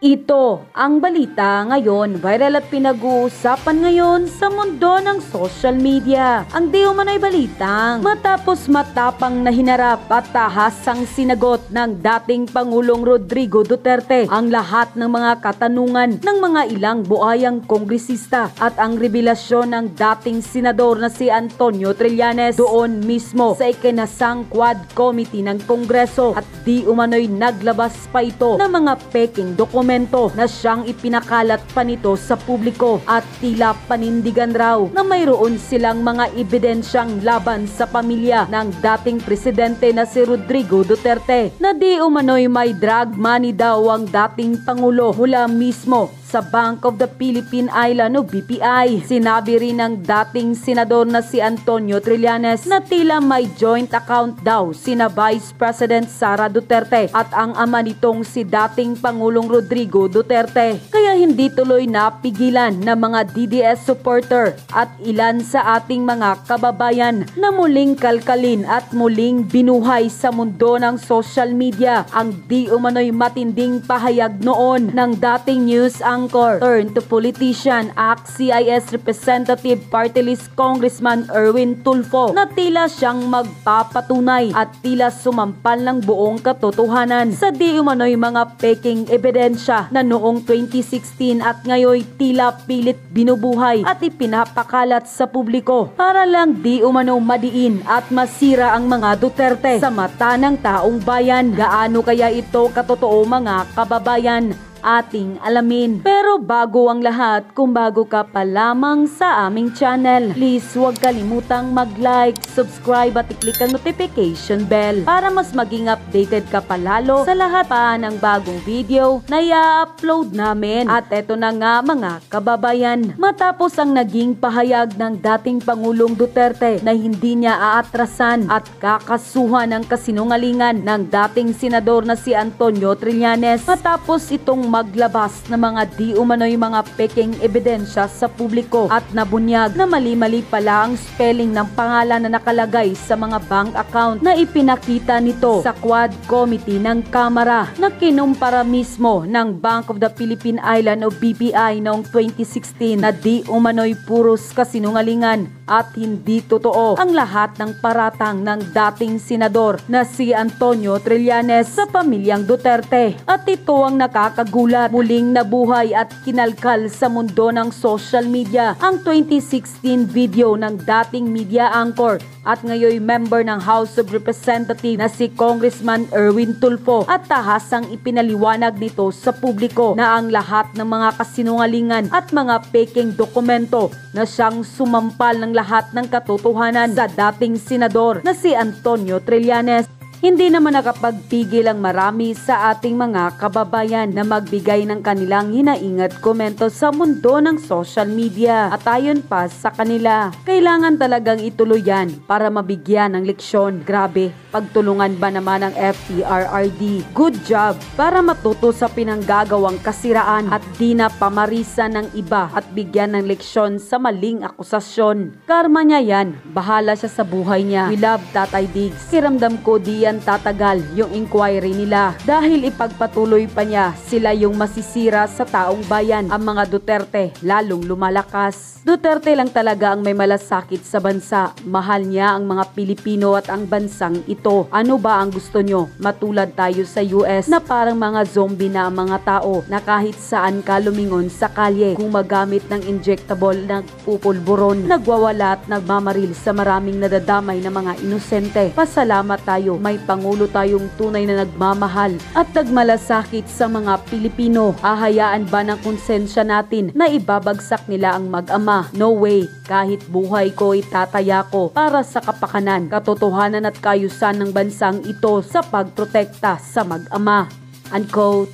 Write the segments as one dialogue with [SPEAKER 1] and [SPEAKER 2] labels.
[SPEAKER 1] Ito ang balita ngayon, viral at pinag-uusapan ngayon sa mundo ng social media. Ang di umano'y balitang matapos matapang na hinarap at tahasang sinagot ng dating Pangulong Rodrigo Duterte ang lahat ng mga katanungan ng mga ilang buhayang kongresista at ang revelasyon ng dating senador na si Antonio Trillanes doon mismo sa ikinasang Quad Committee ng Kongreso at di umano'y naglabas pa ito ng mga peking dokumento na siyang ipinakalat pa nito sa publiko at tila panindigan raw na mayroon silang mga ebidensyang laban sa pamilya ng dating presidente na si Rodrigo Duterte na di umano'y may drug money daw ang dating Pangulo mula mismo sa Bank of the Philippine Island o BPI. Sinabi rin ng dating senador na si Antonio Trillanes na tila may joint account daw sina Vice President Sara Duterte at ang ama nitong si dating Pangulong Rodrigo Duterte. Kaya hindi tuloy napigilan ng mga DDS supporter at ilan sa ating mga kababayan na muling kalkalin at muling binuhay sa mundo ng social media ang di umano'y matinding pahayag noon ng dating news anchor turn to politician ACT-CIS Representative Party List Congressman Erwin Tulfo na tila siyang magpapatunay at tila sumampal ng buong katotohanan sa di umano'y mga peking ebidensya na noong 2016 at ngayon tila pilit binubuhay at ipinapakalat sa publiko para lang di umano madiin at masira ang mga Duterte sa mata ng taong bayan. Gaano kaya ito katotoo mga kababayan? Ating alamin. Pero bago ang lahat, kung bago ka pa lamang sa aming channel, please huwag kalimutang mag-like, subscribe at i-click ang notification bell para mas maging updated ka palalo sa lahat pa ng bagong video na i-upload namin. At eto na nga mga kababayan, matapos ang naging pahayag ng dating Pangulong Duterte na hindi niya aatrasan at kakasuhan ng kasinungalingan ng dating senador na si Antonio Trillanes, matapos itong maglabas ng mga di umano'y mga peking ebidensya sa publiko at nabunyag na mali-mali pala ang spelling ng pangalan na nakalagay sa mga bank account na ipinakita nito sa Quad Committee ng Kamara na kinumpara mismo ng Bank of the Philippine Island o BPI noong 2016 na di umano'y puros kasinungalingan at hindi totoo ang lahat ng paratang ng dating senador na si Antonio Trillanes sa pamilyang Duterte. At ito ang nakakagulat, muling nabuhay at kinalkal sa mundo ng social media ang 2016 video ng dating media anchor at ngayon member ng House of Representatives na si Congressman Erwin Tulfo at tahasang ipinaliwanag nito sa publiko na ang lahat ng mga kasinungalingan at mga peking dokumento na siyang sumampal ng lahat ng katotohanan sa dating senador na si Antonio Trillanes. Hindi naman nakapagpigil ang marami sa ating mga kababayan na magbigay ng kanilang hinaing at komento sa mundo ng social media. At ayon pa sa kanila, kailangan talagang ituloy yan para mabigyan ng leksyon. Grabe, pagtulungan ba naman ng FTRRD? Good job para matuto sa pinanggagawang kasiraan at di na pamarisan ng iba at bigyan ng leksyon sa maling akusasyon. Karma niya yan, bahala siya sa buhay niya. We love Tatay Diggs. Kiramdam ko di tatagal yung inquiry nila dahil ipagpatuloy pa niya sila yung masisira sa taong bayan. Ang mga Duterte lalong lumalakas. Duterte lang talaga ang may malasakit sa bansa. Mahal niya ang mga Pilipino at ang bansang ito. Ano ba ang gusto nyo? Matulad tayo sa US na parang mga zombie na ang mga tao na kahit saan ka lumingon sa kalye kung magamit ng injectable na pupulburon, nagwawala at nagmamaril sa maraming nadadamay na mga inosente. Pasalamat tayo, may Pangulo tayong tunay na nagmamahal at nagmalasakit sa mga Pilipino. Ahayaan ba ng konsensya natin na ibabagsak nila ang mag-ama? No way. Kahit buhay ko itataya ko para sa kapakanan, katotohanan at kaayusan ng bansang ito sa pagprotekta sa mag-ama. Unquote.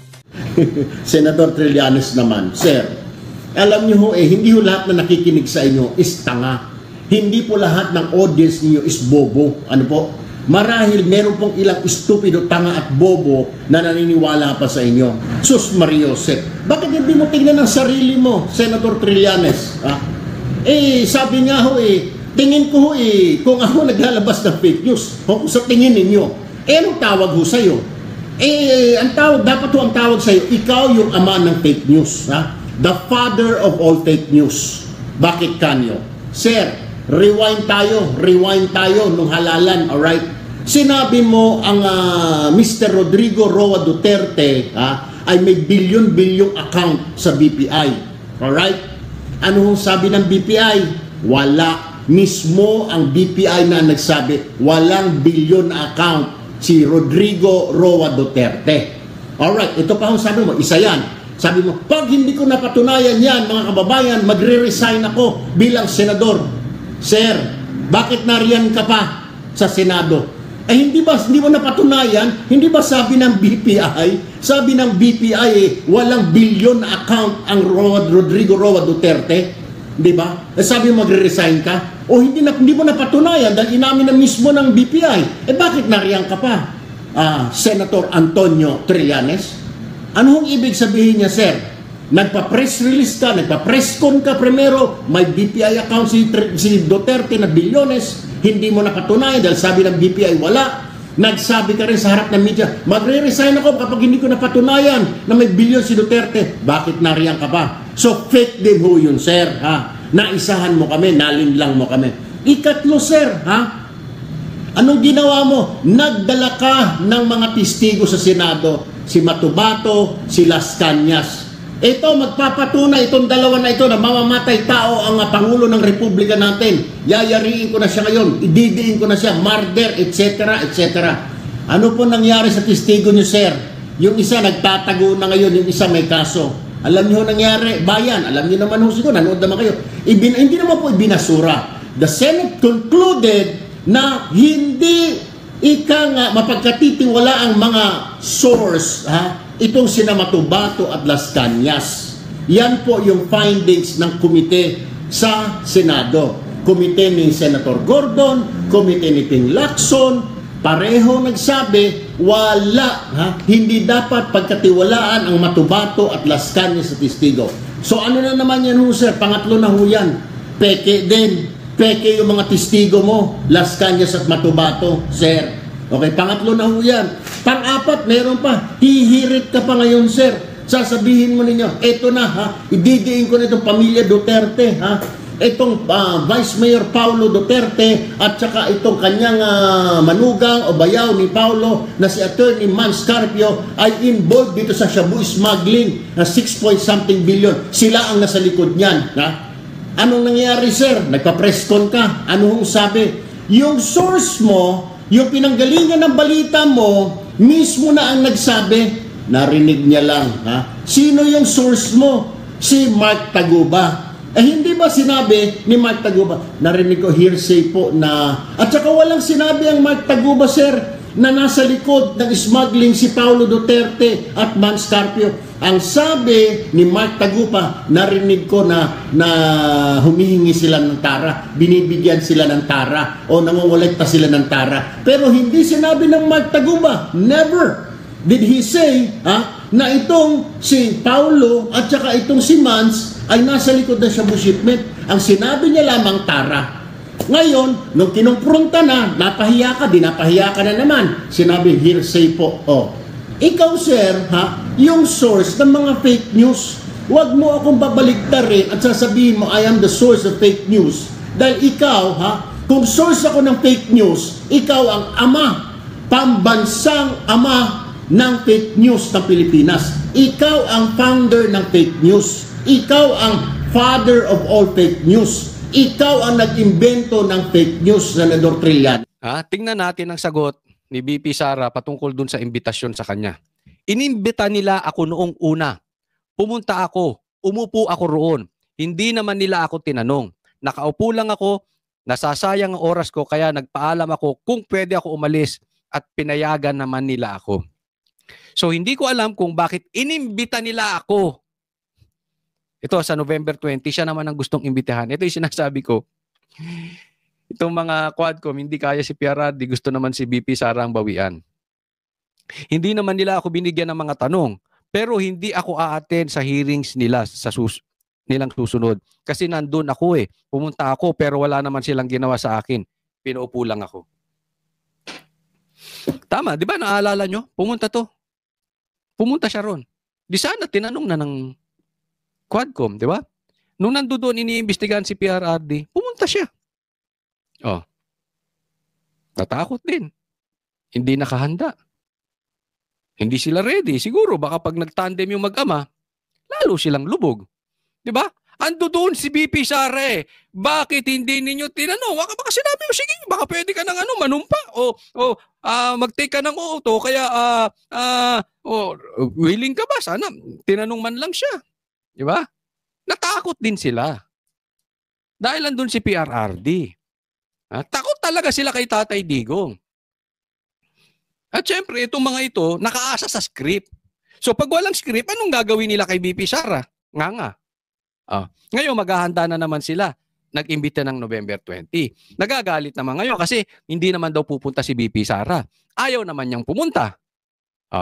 [SPEAKER 2] Senator Trillanes naman, Sir, alam niyo ho hindi ho lahat na nakikinig sa inyo is tanga. Hindi po lahat ng audience niyo is bobo. Ano po? Marahil meron pong ilang stupido, tanga at bobo na naniniwala pa sa inyo. Sus Mario Josep, bakit hindi mo tingnan ang sarili mo, Senator Trillanes? Sabi nga ho tingin ko ho kung ako naglalabas ng fake news, kung sa tingin ninyo, anong tawag ho sa'yo? Dapat ang tawag sa'yo, ikaw yung ama ng fake news. Ha? The father of all fake news. Bakit kanyo? Sir, rewind tayo nung halalan, alright? Sinabi mo ang Mr. Rodrigo Roa Duterte ay may bilyon-bilyong account sa BPI. Alright? Ano sabi ng BPI? Wala. Mismo ang BPI na nagsabi, walang bilyon na account si Rodrigo Roa Duterte. Alright, ito pa ang sabi mo, isa yan. Sabi mo, pag hindi ko napatunayan yan, mga kababayan, magre-resign ako bilang senador. Sir, bakit nariyan ka pa sa Senado? Hindi mo napatunayan? Hindi ba sabi ng BPI? Sabi ng BPI, walang bilyon na account ang Rodrigo Roa Duterte. Di ba? Sabi mo magre-resign ka? O hindi mo napatunayan dahil inamin na mismo ng BPI. Bakit nariyan ka pa? Senator Antonio Trillanes? Ano ang ibig sabihin niya, sir? Nagpa-press release ka, nagpa-press con ka primero, may BPI account si Duterte na bilyones, hindi mo napatunayan dahil sabi ng BPI wala. Nagsabi ka rin sa harap ng media, magre-resign ako kapag hindi ko napatunayan na may bilyon si Duterte. Bakit nariyan ka pa? So fake din ho yun, sir. Naisahan mo kami, nalinlang mo kami. Ikatlo, sir, anong ginawa mo? Nagdala ka ng mga testigo sa Senado, si Matubato, si Las Cañas. Ito, magpapatunay itong dalawa na ito na mamamatay tao ang Pangulo ng Republika natin. Yayariin ko na siya ngayon, ididiin ko na siya, murder, etc., etc. Ano po nangyari sa testigo niyo, sir? Yung isa nagtatago na ngayon, yung isa may kaso. Alam niyo nangyari, bayan, alam niyo naman ho siguro, nanood naman kayo. Hindi naman po ibinasura. The Senate concluded na hindi mapagkatitiwala ang mga source, itong sina Matubato at Las Cañas. Yan po yung findings ng komite sa Senado. Komite ni Senator Gordon, komite ni Ping Lacson, pareho nagsabi, hindi dapat pagkatiwalaan ang Matubato at Las Cañas sa testigo. So ano na naman yan ho, sir? Pangatlo na ho yan. Peke din. Peke yung mga testigo mo, Las Cañas at Matubato, sir. Okay, pangatlo na ho yan. Pang-apat, meron pa. Hihirit ka pa ngayon, sir. Sasabihin mo ninyo, eto na, ididiin ko na itong pamilya Duterte, itong Vice Mayor Paulo Duterte at saka itong kanyang manugang o bayaw ni Paulo na si Attorney Mans Carpio ay involved dito sa shabu smuggling na 6 billion. Sila ang nasa likod niyan. Anong nangyari, sir? Nagpa-press con ka. Anong sabi? Yung source mo, yung pinanggalingan ng balita mo, mismo na ang nagsabi, narinig niya lang. Sino yung source mo? Si Mark Taguba. Hindi ba sinabi ni Mark Taguba? Narinig ko hearsay po na... At saka walang sinabi ang Mark Taguba, sir, na nasa likod ng smuggling si Paulo Duterte at Mans Carpio. Ang sabi ni Mark Tagupa, narinig ko na humihingi sila ng tara, binibigyan sila ng tara, o nangongolekta sila ng tara. Pero hindi sinabi ng Mark Tagupa, never did he say na itong si Paulo at saka itong si Mans ay nasa likod ng shabu shipment. Ang sinabi niya lamang tara. Ngayon, nung kinumpronta na, napahiya ka, dinapahiya ka na naman. Sinabi, hearsay po. Ikaw, sir, yung source ng mga fake news, huwag mo akong babaligtarin at sasabihin mo, I am the source of fake news. Dahil ikaw, kung source ako ng fake news, ikaw ang ama, pambansang ama ng fake news ng Pilipinas. Ikaw ang founder ng fake news. Ikaw ang father of all fake news. Ikaw ang nag-imbento ng fake news, Senador Trillanes.
[SPEAKER 3] Tingnan natin ang sagot ni BP Sara patungkol dun sa imbitasyon sa kanya. Inimbita nila ako noong una. Pumunta ako, umupo ako roon. Hindi naman nila ako tinanong. Nakaupo lang ako, nasasayang ang oras ko kaya nagpaalam ako kung pwede ako umalis at pinayagan naman nila ako. So hindi ko alam kung bakit inimbita nila ako. Ito sa November 20, siya naman ang gustong imbitahan. Ito yung sinasabi ko. Itong mga Quadcom, hindi kaya si PRRD, gusto naman si BP Sara ang bawian. Hindi naman nila ako binigyan ng mga tanong, pero hindi ako a-attend sa hearings nila sa nilang susunod. Kasi nandun ako pumunta ako pero wala naman silang ginawa sa akin. Pinaupo lang ako. Tama, di ba naalala nyo? Pumunta to. Pumunta siya ron. Di sana tinanong na ng Quadcom, di ba? Nung nandoon iniimbestigahan si PRRD, pumunta siya. Oh. Natakot din. Hindi nakahanda. Hindi sila ready. Siguro baka pag nagtandem yung mag-ama, lalo silang lubog. Di ba? Ando doon si BP Sara eh. Bakit hindi ninyo tinanong? Baka sinabi mo, sige, baka pwede ka ng manumpa. Mag-take ka ng auto. Kaya, willing ka ba? Sana, tinanong man lang siya. Di ba? Natakot din sila. Dahil andun si PRRD. Takot talaga sila kay Tatay Digong. At syempre, itong mga ito, nakaasa sa script. So pag walang script, anong gagawin nila kay BP Sara? Nga. Ngayon, maghahanda na naman sila. Nag-imbita ng November 20. Nagagalit naman ngayon kasi hindi naman daw pupunta si BP Sara. Ayaw naman niyang pumunta.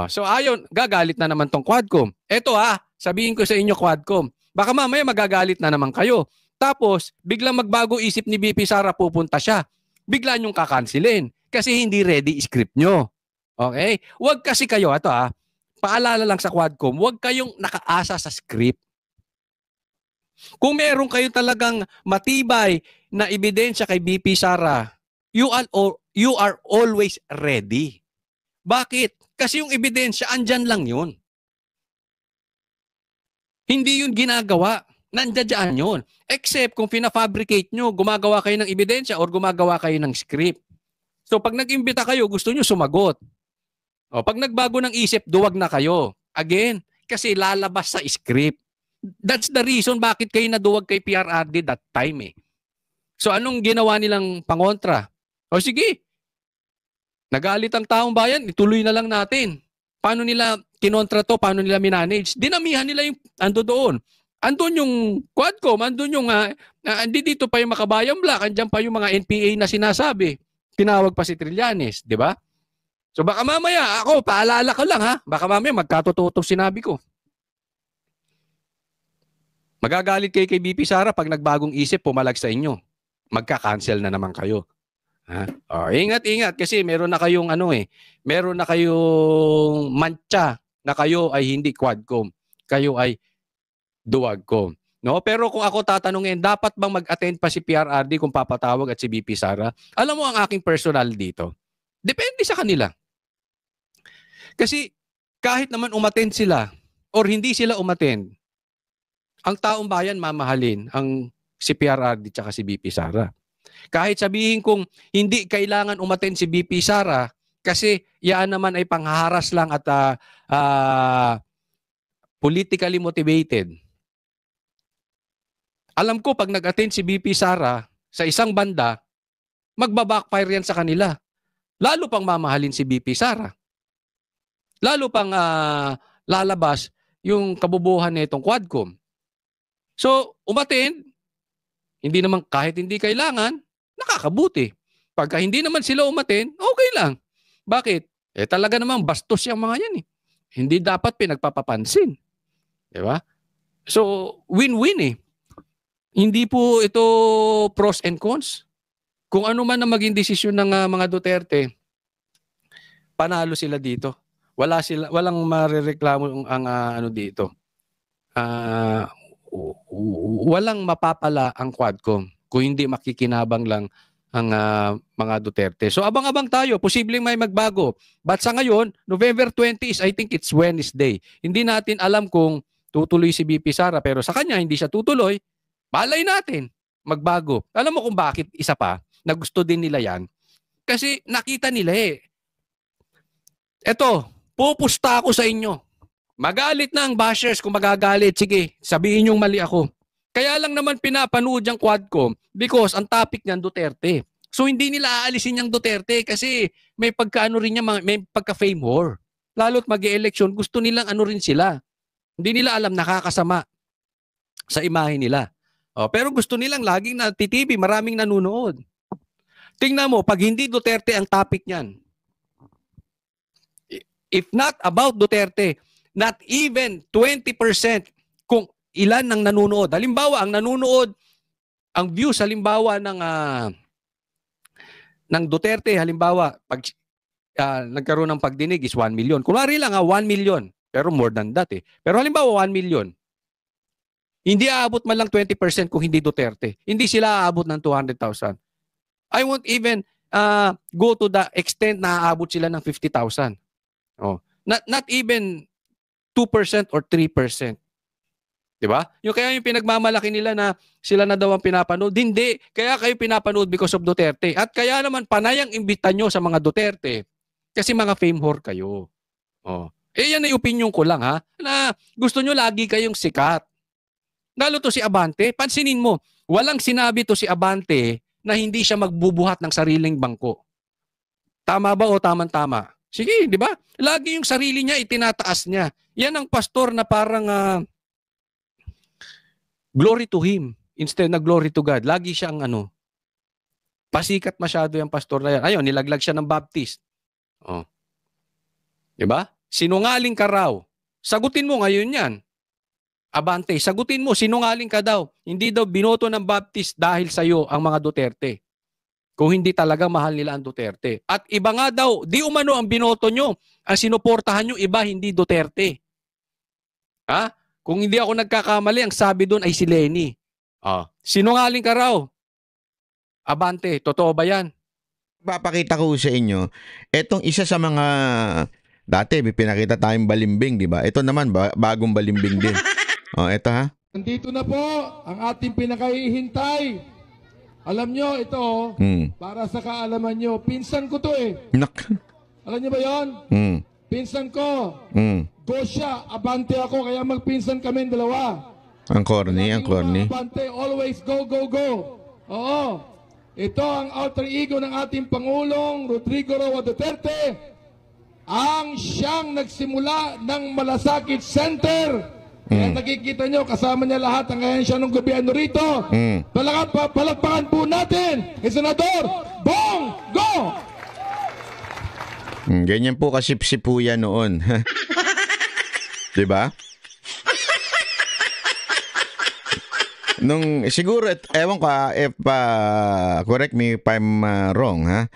[SPEAKER 3] So ayaw, gagalit na naman tong Quadcom. Eto sabihin ko sa inyo Quadcom, baka mamaya magagalit na naman kayo. Tapos, biglang magbago isip ni BP Sara, pupunta siya. Bigla niyong kakansilin kasi hindi ready script nyo. Okay? Huwag kasi kayo, paalala lang sa Quadcom, huwag kayong nakaasa sa script. Kung meron kayo talagang matibay na ebidensya kay BP Sara, you are always ready. Bakit? Kasi yung ebidensya, andyan lang yun. Hindi yun ginagawa. Nandiyan yun. Except kung pina-fabricate nyo, gumagawa kayo ng ebidensya or gumagawa kayo ng script. So pag nag-imbita kayo, gusto nyo sumagot. Pag nagbago ng isip, duwag na kayo. Again, kasi lalabas sa script. That's the reason bakit kayo naduwag kay PRRD that time eh. So anong ginawa nilang pangontra? Sige, nagalit ang taong bayan, ituloy na lang natin. Paano nila kinontra to? Paano nila minanage? Dinamihan nila yung ando doon. Andun yung Quadcom, andun yung dito pa yung Makabayan Black, andyan pa yung mga NPA na sinasabi. Tinawag pa si Trillanes, di ba? So baka mamaya, ako, paalala ko lang baka mamaya magkatotoo sinabi ko. Magagalit kayo kay BP Sara pag nagbagong isip, pumalag sa inyo. Magka-cancel na naman kayo. Ingat kasi meron na kayong meron na kayong mantsa na kayo ay hindi Quadcom. Kayo ay Duwagcom. No? Pero kung ako tatanungin, dapat bang mag-attend pa si PRRD kung papatawag at si BP Sara? Alam mo ang aking personal dito. Depende sa kanila. Kasi kahit naman umattend sila or hindi sila umattend, ang taong bayan mamahalin ang si PRRD at si BP Sara. Kahit sabihin kong hindi kailangan umattend si BP Sara kasi yan naman ay panghaharas lang at politically motivated. Alam ko pag nag-attend si BP Sara sa isang banda, magbabackfire yan sa kanila. Lalo pang mamahalin si BP Sara. Lalo pang lalabas yung kabubuhan nitong Quadcom. So, umattend, hindi naman kahit hindi kailangan, nakakabuti. Pagka hindi naman sila umattend, okay lang. Bakit? Talaga namang bastos yung mga yan eh. Hindi dapat pinagpapapansin. Diba? So, win-win eh. Hindi po ito pros and cons. Kung ano man ang maging desisyon ng mga Duterte, panalo sila dito. Walang marereklamo ang dito. Walang mapapala ang Quadcom kung hindi makikinabang lang ang mga Duterte. So abang-abang tayo, posibleng may magbago. But sa ngayon, November 20 is I think it's Wednesday. Hindi natin alam kung tutuloy si BP Sara pero sa kanya hindi siya tutuloy. Balay natin, magbago. Alam mo kung bakit isa pa, na gusto din nila yan? Kasi nakita nila Eto, pupusta ako sa inyo. Magalit na ang bashers kung magagalit. Sige, sabihin yung mali ako. Kaya lang naman pinapanood yung Quadcom because ang topic niyan Duterte. So hindi nila aalisin yung Duterte kasi may pagkaano rin niya, may pagka-fame war. Lalo't mag-e-election, gusto nilang rin sila. Hindi nila alam nakakasama sa imahe nila. Pero gusto nilang laging na TV, maraming nanonood. Tingnan mo, pag hindi Duterte ang topic niyan, if not about Duterte, not even 20% kung ilan ang nanonood. Halimbawa, ang nanonood, ang views halimbawa ng Duterte, halimbawa, pag nagkaroon ng pagdinig is 1 million. Kunwari lang 1 million. Pero more than that eh. Pero halimbawa 1 million. Hindi aabot man lang 20% kung hindi Duterte. Hindi sila aabot ng 200,000. I won't even go to the extent na aabot sila ng 50,000. Oh. Not even 2% or 3%. Diba? Kaya yung pinagmamalaki nila na sila na daw ang pinapanood. Hindi. Kaya kayo pinapanood because of Duterte. At kaya naman panayang imbita nyo sa mga Duterte kasi mga fame whore kayo. Oh. Yan ay opinion ko lang ha. Na gusto nyo lagi kayong sikat. Lalo to si Abante. Pansinin mo, walang sinabi to si Abante na hindi siya magbubuhat ng sariling bangko. Tama ba o tamang-tama? Sige, di ba? Lagi yung sarili niya itinataas niya. Yan ang pastor na parang glory to him instead na glory to God. Lagi siyang pasikat masyado yung pastor na yan. Ayun, nilaglag siya ng Baptist. Oh. Diba? Sinungaling ka raw. Sagutin mo ngayon yan. Abante, sagutin mo, sinungaling ka daw. Hindi daw binoto ng Baptist dahil sa'yo ang mga Duterte. Kung hindi talaga mahal nila ang Duterte. At iba nga daw, di umano ang binoto nyo. Ang sinuportahan nyo, iba, hindi Duterte. Ha? Kung hindi ako nagkakamali, ang sabi doon ay si Lenny. Sinungaling ka raw. Abante, totoo ba yan?
[SPEAKER 4] Papakita ko sa inyo, etong isa sa mga, dati may pinakita tayong balimbing, di ba? Ito naman, bagong balimbing din. Ito ha.
[SPEAKER 5] Nandito na po ang ating pinakahihintay. Alam nyo, ito, para sa kaalaman nyo, pinsan ko to eh. Alam nyo ba yun? Pinsan ko. Gosya, Abante ako, kaya magpinsan kami dalawa.
[SPEAKER 4] Ang corny, ang corny.
[SPEAKER 5] Abante, always go, go, go. Oo. Ito ang alter ego ng ating Pangulong Rodrigo Roa Duterte, ang siyang nagsimula ng Malasakit Center. Kaya nakikita nyo, kasama niya lahat ang ahensya ng gobyerno rito. Palakpakan po natin, Senador Bong Go!
[SPEAKER 4] Ganyan po kasipsip po yan noon. Diba? Siguro, ewan ko if correct me if I'm wrong ha.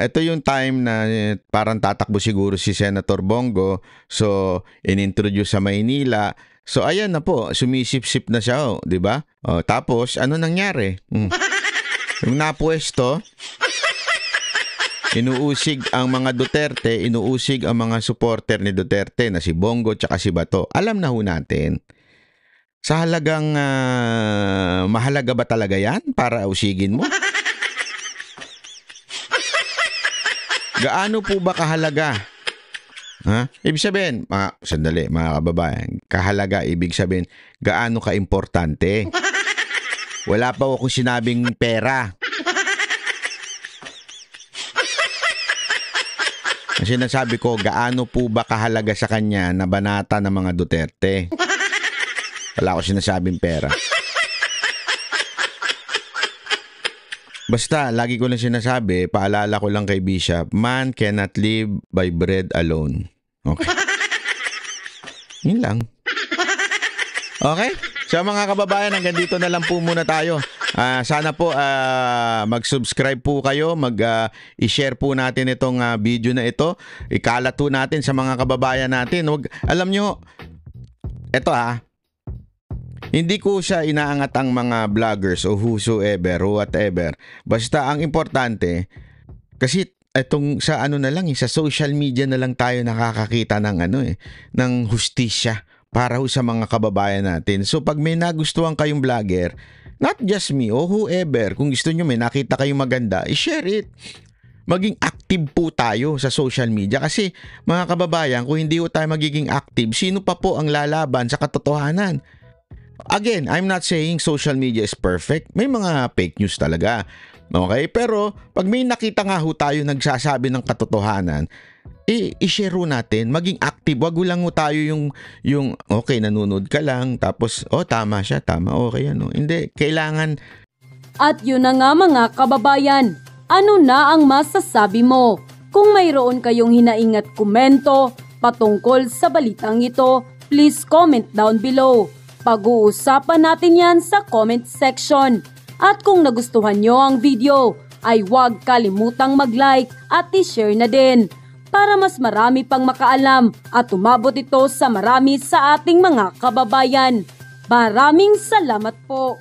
[SPEAKER 4] Ito yung time na parang tatakbo siguro si Senator Bongo. So, inintroduce sa Maynila. So, ayan na po, sumisip-sip na siya, di ba? Tapos, ano nangyari? Yung napuesto, inuusig ang mga Duterte, inuusig ang mga supporter ni Duterte na si Bongo tsaka si Bato. Alam na ho natin. Sa halagang mahalaga ba talaga yan para usigin mo? Gaano po ba kahalaga? Ha? Ibig sabihin, sandali mga kababayan, kahalaga ibig sabihin, gaano ka-importante? Wala pa akong sinabing pera. Kasi nasabi ko, gaano po ba kahalaga sa kanya na banata ng mga Duterte? Wala ko sinasabing pera. Basta, lagi ko lang sinasabi, paalala ko lang kay Bishop, man cannot live by bread alone. Okay? Yun lang. Okay? So mga kababayan, hanggang dito na lang po muna tayo. Sana po mag-subscribe po kayo, i-share po natin itong video na ito. Ikalat po natin sa mga kababayan natin. Alam nyo, eto hindi ko siya inaangat ang mga vloggers o whosoever o whatever. Basta ang importante, kasi etong sa na lang, sa social media na lang tayo nakakakita ng ng hustisya para sa mga kababayan natin. So pag may nagustuhan kayong vlogger, not just me o whoever, kung gusto nyo may nakita kayong maganda, i-share it. Maging active po tayo sa social media kasi mga kababayan, kung hindi po tayo magiging active, sino pa po ang lalaban sa katotohanan? Again, I'm not saying social media is perfect. May mga fake news talaga. Okay? Pero pag may nakita nga ho tayo nagsasabi ng katotohanan, i-share ho natin, maging active. Wag lang ho tayo yung okay, nanonood ka lang, tapos, tama siya, tama, okay, Hindi, kailangan.
[SPEAKER 1] At yun na nga mga kababayan, ano na ang masasabi mo? Kung mayroon kayong hinaingat komento patungkol sa balitang ito, please comment down below. Pag-uusapan natin yan sa comment section. At kung nagustuhan nyo ang video, ay huwag kalimutang mag-like at i-share na din. para mas marami pang makaalam at umabot ito sa marami sa ating mga kababayan. Maraming salamat po.